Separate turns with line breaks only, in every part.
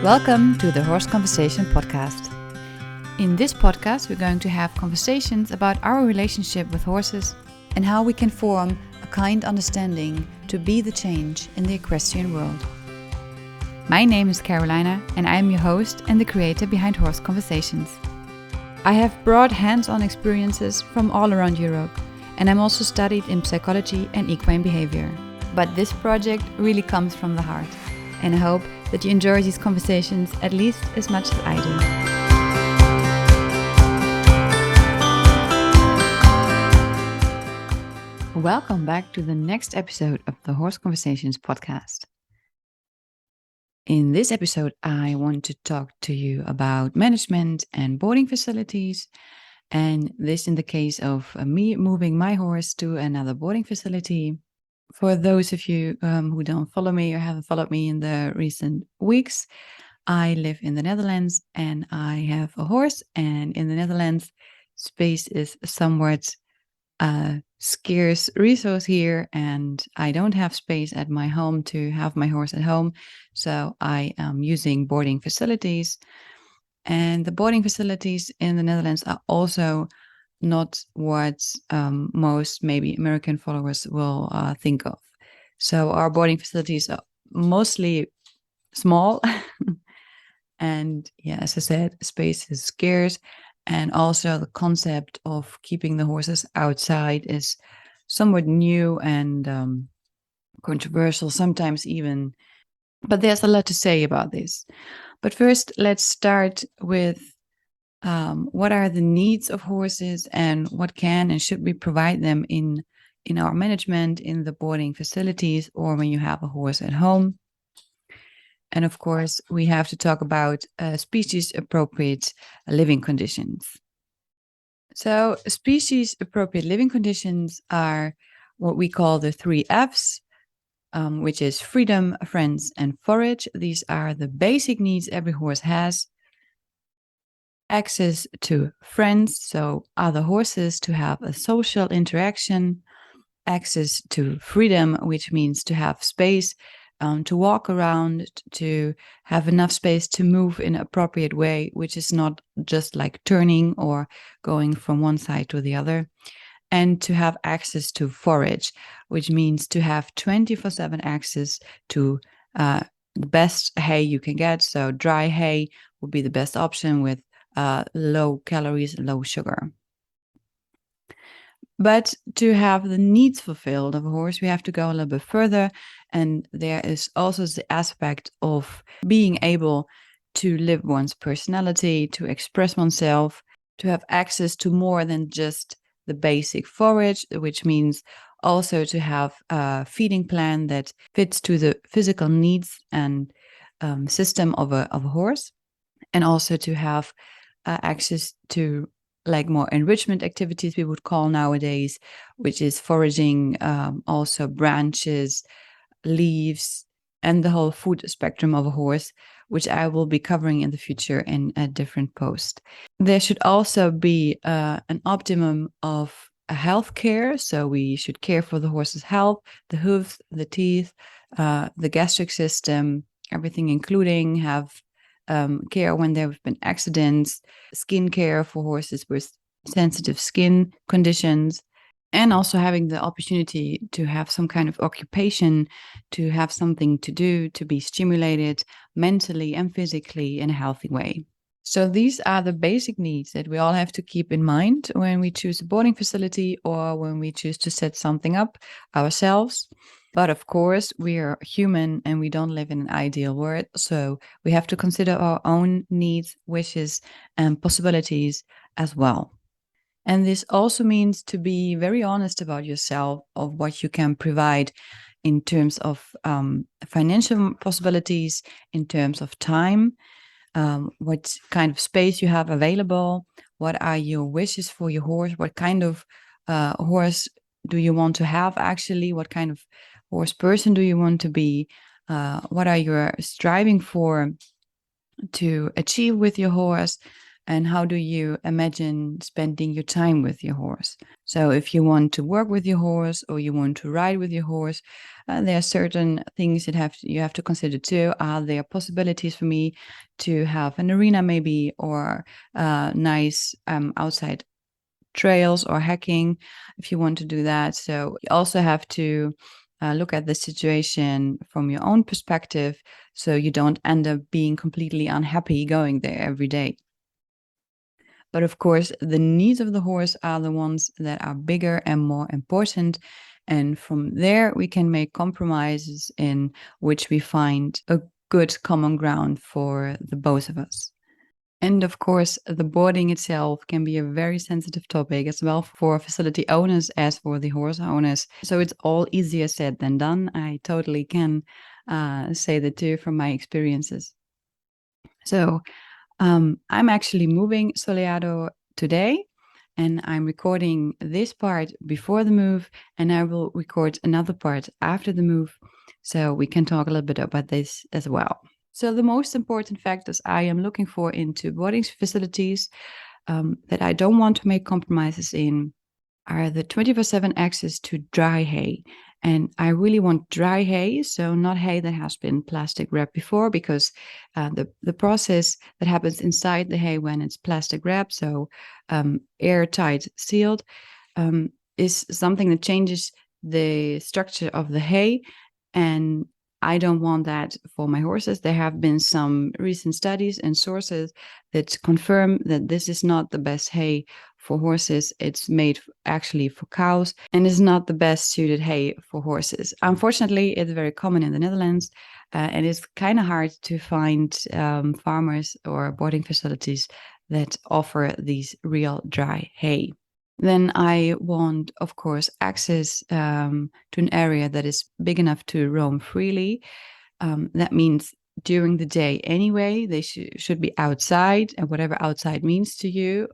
Welcome to the Horse Conversation podcast. In this podcast, we're going to have conversations about our relationship with horses and how we can form a kind understanding to be the change in the equestrian world. My name is Carolina and I am your host and the creator behind Horse Conversations. I have broad hands-on experiences from all around Europe, and I'm also studied in psychology and equine behavior. But this project really comes from the heart, and I hope that you enjoy these conversations at least as much as I do. Welcome back to the next episode of the Horse Conversations podcast. In this episode, I want to talk to you about management and boarding facilities, and this in the case of me moving my horse to another boarding facility. For those of you who don't follow me or haven't followed me in the recent weeks, I live in the Netherlands and I have a horse. And in the Netherlands, space is somewhat scarce resource here, and I don't have space at my home to have my horse at home. So I am using boarding facilities. And the boarding facilities in the Netherlands are also not what most maybe American followers will think of. So our boarding facilities are mostly small. And yeah, as I said, space is scarce. And also the concept of keeping the horses outside is somewhat new and controversial, sometimes even. But there's a lot to say about this. But first, let's start with what are the needs of horses and what can and should we provide them in our management, in the boarding facilities, or when you have a horse at home. And of course, we have to talk about species-appropriate living conditions. So species-appropriate living conditions are what we call the 3 Fs, which is freedom, friends, and forage. These are the basic needs every horse has. Access to friends, so other horses, to have a social interaction. Access to freedom, which means to have space to walk around, to have enough space to move in an appropriate way, which is not just like turning or going from one side to the other. And to have access to forage, which means to have 24/7 access to the best hay you can get. So dry hay would be the best option with low calories, low sugar. But to have the needs fulfilled of a horse, we have to go a little bit further. And there is also the aspect of being able to live one's personality, to express oneself, to have access to more than just the basic forage, which means also to have a feeding plan that fits to the physical needs and system of a horse, and also to have access to like more enrichment activities we would call nowadays, which is foraging, also branches, leaves, and the whole food spectrum of a horse, which I will be covering in the future in a different post. There should also be an optimum of health care. So we should care for the horse's health, the hooves, the teeth, the gastric system, everything, including have care when there have been accidents, skin care for horses with sensitive skin conditions, and also having the opportunity to have some kind of occupation, to have something to do, to be stimulated mentally and physically in a healthy way. So these are the basic needs that we all have to keep in mind when we choose a boarding facility or when we choose to set something up ourselves. But of course, we are human and we don't live in an ideal world. So we have to consider our own needs, wishes, and possibilities as well. And this also means to be very honest about yourself, of what you can provide in terms of financial possibilities, in terms of time, what kind of space you have available, what are your wishes for your horse, what kind of horse do you want to have actually, what kind of horse person do you want to be, what are you striving for to achieve with your horse, and how do you imagine spending your time with your horse. So if you want to work with your horse or you want to ride with your horse, there are certain things that you have to consider too. Are there possibilities for me to have an arena maybe, or nice outside trails or hiking if you want to do that? So you also have to look at the situation from your own perspective, so you don't end up being completely unhappy going there every day. But of course, the needs of the horse are the ones that are bigger and more important. And from there, we can make compromises in which we find a good common ground for the both of us. And of course, the boarding itself can be a very sensitive topic as well for facility owners as for the horse owners. So it's all easier said than done. I totally can say that too from my experiences. So I'm actually moving Soleado today, and I'm recording this part before the move, and I will record another part after the move, so we can talk a little bit about this as well. So the most important factors I am looking for into boarding facilities that I don't want to make compromises in are the 24/7 access to dry hay. And I really want dry hay, so not hay that has been plastic wrapped before, because the process that happens inside the hay when it's plastic wrapped, so airtight sealed, is something that changes the structure of the hay. And I don't want that for my horses. There have been some recent studies and sources that confirm that this is not the best hay for horses. It's made actually for cows and is not the best suited hay for horses. Unfortunately, it's very common in the Netherlands, and it's kind of hard to find farmers or boarding facilities that offer these real dry hay. Then I want, of course, access to an area that is big enough to roam freely. That means during the day anyway, they should be outside, and whatever outside means to you,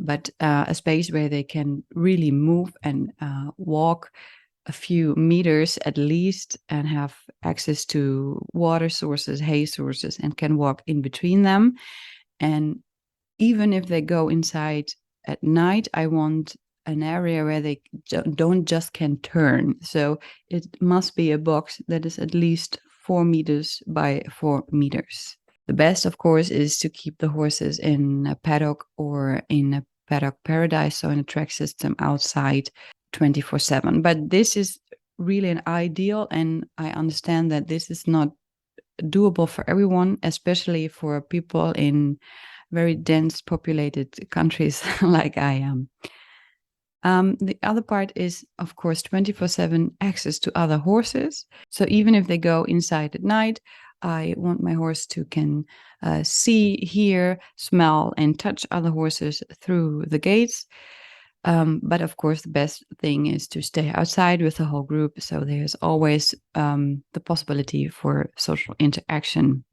but a space where they can really move and walk a few meters at least, and have access to water sources, hay sources, and can walk in between them. And even if they go inside at night, I want an area where they don't just can turn. So it must be a box that is at least 4 meters by 4 meters. The best, of course, is to keep the horses in a paddock or in a paddock paradise, so in a track system outside 24/7. But this is really an ideal, and I understand that this is not doable for everyone, especially for people in very dense populated countries like I am. The other part is, of course, 24/7 access to other horses. So even if they go inside at night, I want my horse to can see, hear, smell, and touch other horses through the gates. But of course, the best thing is to stay outside with the whole group. So there's always the possibility for social interaction.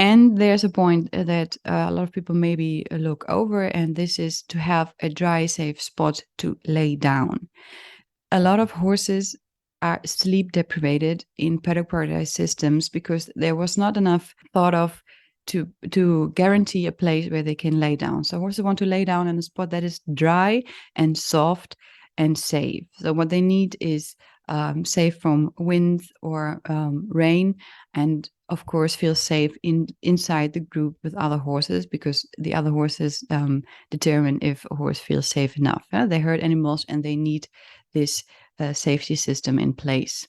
And there's a point that a lot of people maybe look over, and this is to have a dry, safe spot to lay down. A lot of horses are sleep deprived in paddock paradise systems because there was not enough thought of to guarantee a place where they can lay down. So horses want to lay down in a spot that is dry and soft and safe. So what they need is safe from wind or rain, and of course feel safe inside the group with other horses, because the other horses determine if a horse feels safe enough. They herd animals and they need this safety system in place.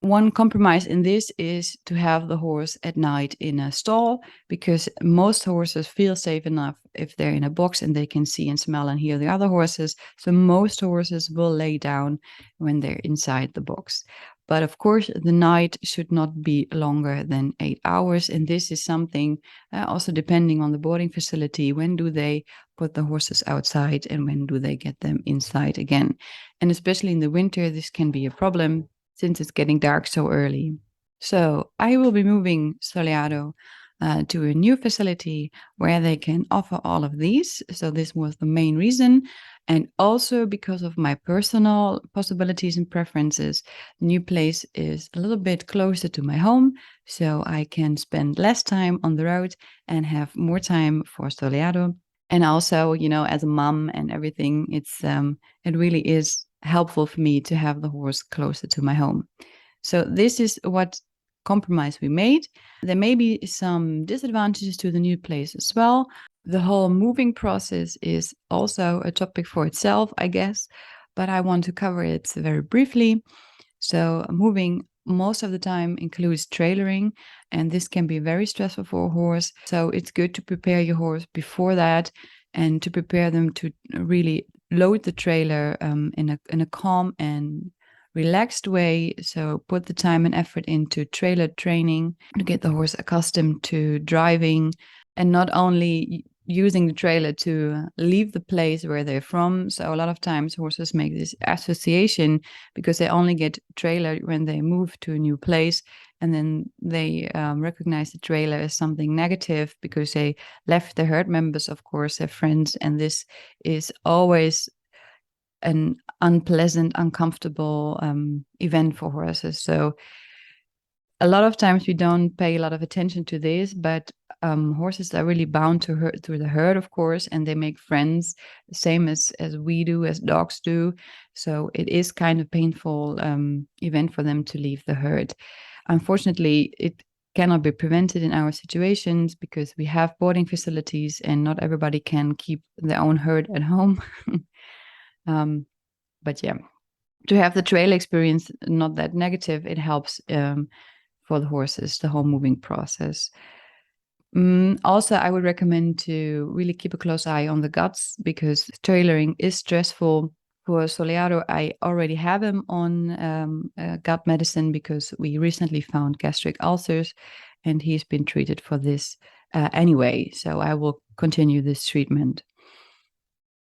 One compromise in this is to have the horse at night in a stall, because most horses feel safe enough if they're in a box and they can see and smell and hear the other horses. So most horses will lay down when they're inside the box. But of course, the night should not be longer than 8 hours. And this is something also depending on the boarding facility. When do they put the horses outside and when do they get them inside again? And especially in the winter, this can be a problem since it's getting dark so early. So I will be moving Soleado to a new facility where they can offer all of these. So this was the main reason. And also because of my personal possibilities and preferences, the new place is a little bit closer to my home, so I can spend less time on the road and have more time for Soleado. And also, as a mom and everything, it really is helpful for me to have the horse closer to my home. So this is what compromise we made. There may be some disadvantages to the new place as well. The whole moving process is also a topic for itself, I guess, but I want to cover it very briefly. So moving most of the time includes trailering, and this can be very stressful for a horse. So it's good to prepare your horse before that and to prepare them to really load the trailer in a calm and relaxed way. So put the time and effort into trailer training to get the horse accustomed to driving, and not only using the trailer to leave the place where they're from. So a lot of times horses make this association because they only get trailer when they move to a new place, and then they recognize the trailer as something negative because they left their herd members, of course, their friends, and this is always an unpleasant, uncomfortable event for horses. So a lot of times we don't pay a lot of attention to this, but horses are really bound to the herd, of course, and they make friends, the same as we do, as dogs do. So it is kind of painful event for them to leave the herd. Unfortunately, it cannot be prevented in our situations because we have boarding facilities and not everybody can keep their own herd at home. But yeah, to have the trail experience not that negative, it helps for the horses, the whole moving process. Also, I would recommend to really keep a close eye on the guts because trailering is stressful. For Soleado, I already have him on gut medicine because we recently found gastric ulcers and he's been treated for this anyway. So I will continue this treatment.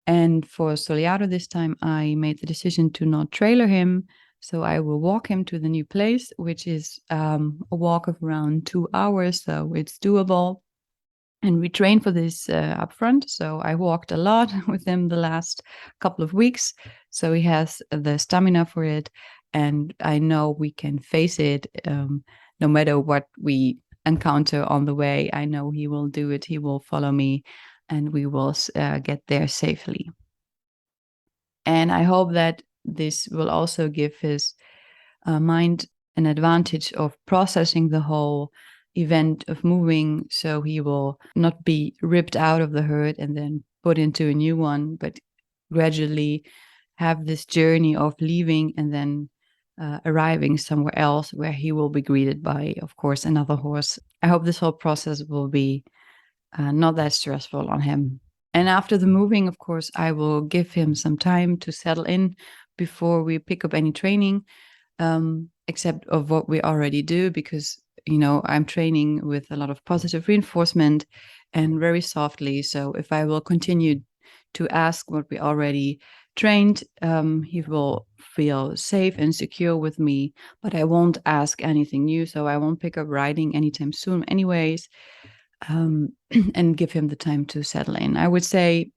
And for Soleado this time, I made the decision to not trailer him. So I will walk him to the new place, which is a walk of around 2 hours. So it's doable. And we trained for this up front. So I walked a lot with him the last couple of weeks. So he has the stamina for it. And I know we can face it no matter what we encounter on the way. I know he will do it. He will follow me and we will get there safely. And I hope that this will also give his mind an advantage of processing the whole event of moving, so he will not be ripped out of the herd and then put into a new one, but gradually have this journey of leaving and then arriving somewhere else where he will be greeted by, of course, another horse. I hope this whole process will be not that stressful on him. And after the moving, of course, I will give him some time to settle in before we pick up any training, except of what we already do, because, you know, I'm training with a lot of positive reinforcement and very softly. So if I will continue to ask what we already trained, he will feel safe and secure with me, but I won't ask anything new. So I won't pick up riding anytime soon anyways. And give him the time to settle in. I would say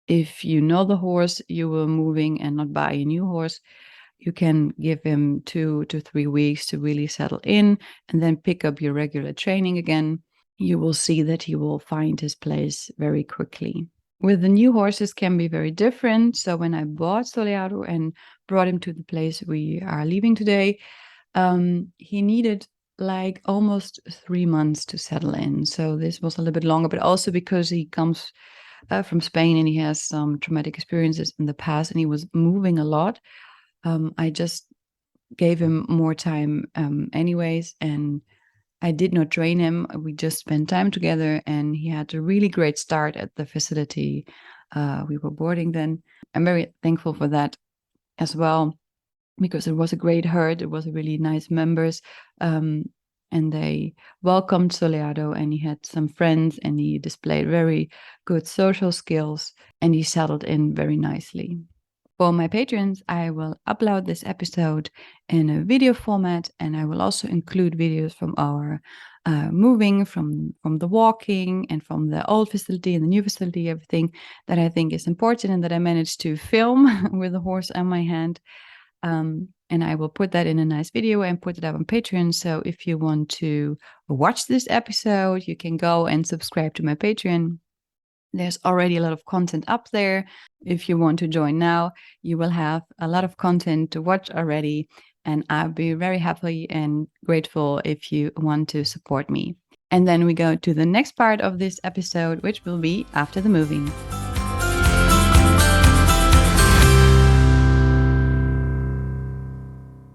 if you know the horse you were moving and not buy a new horse, you can give him 2 to 3 weeks to really settle in and then pick up your regular training again. You will see that he will find his place very quickly. With the new horses can be very different. So when I bought Soleado and brought him to the place we are leaving today, he needed like almost 3 months to settle in. So this was a little bit longer, but also because he comes from Spain and he has some traumatic experiences in the past and he was moving a lot. I just gave him more time anyways, and I did not train him. We just spent time together and he had a really great start at the facility we were boarding then. I'm very thankful for that as well, because it was a great herd. It was a really nice members, and they welcomed Soleado and he had some friends and he displayed very good social skills and he settled in very nicely. For my patrons, I will upload this episode in a video format, and I will also include videos from our moving, from the walking, and from the old facility and the new facility, everything that I think is important and that I managed to film with the horse on my hand. And I will put that in a nice video and put it up on Patreon. So if you want to watch this episode, you can go and subscribe to my Patreon. There's already a lot of content up there. If you want to join now, you will have a lot of content to watch already. And I'll be very happy and grateful if you want to support me. And then we go to the next part of this episode, which will be after the moving.